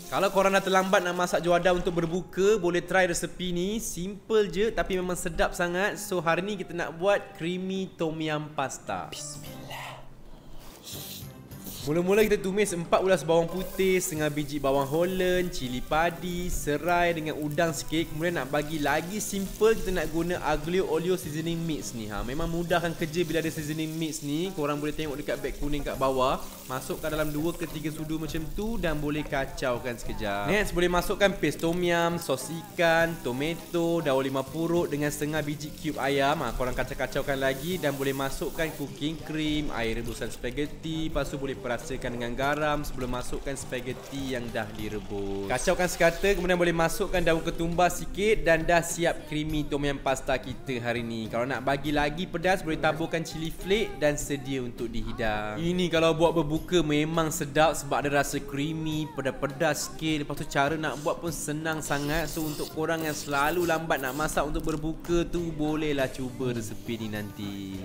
Kalau korang dah terlambat nak masak juada untuk berbuka, boleh try resepi ni. Simple je tapi memang sedap sangat. So hari ni kita nak buat creamy tom yum pasta. Bismillah. Mula-mula kita tumis 4 ulas bawang putih, setengah biji bawang holland, cili padi, serai dengan udang sikit. Kemudian nak bagi lagi simple, kita nak guna aglio olio seasoning mix ni. Memang mudahkan kerja bila ada seasoning mix ni. Korang boleh tengok dekat beg kuning kat bawah. Masukkan dalam 2 ke 3 sudu macam tu dan boleh kacaukan sekejap. Next boleh masukkan paste tom yum, sos ikan, tomato, daun 5 purut dengan setengah biji cube ayam. Korang kacau-kacaukan lagi dan boleh masukkan cooking cream, air rebusan spaghetti. Lepas tu boleh rasakan dengan garam sebelum masukkan spaghetti yang dah direbus. Kacaukan sekata, kemudian boleh masukkan daun ketumbar sikit dan dah siap creamy tom yum pasta kita hari ni. Kalau nak bagi lagi pedas, boleh taburkan cili flake dan sedia untuk dihidang. Ini kalau buat berbuka memang sedap sebab ada rasa creamy, pedas-pedas sikit. Lepas tu cara nak buat pun senang sangat. So untuk korang yang selalu lambat nak masak untuk berbuka tu, bolehlah cuba resepi ni nanti.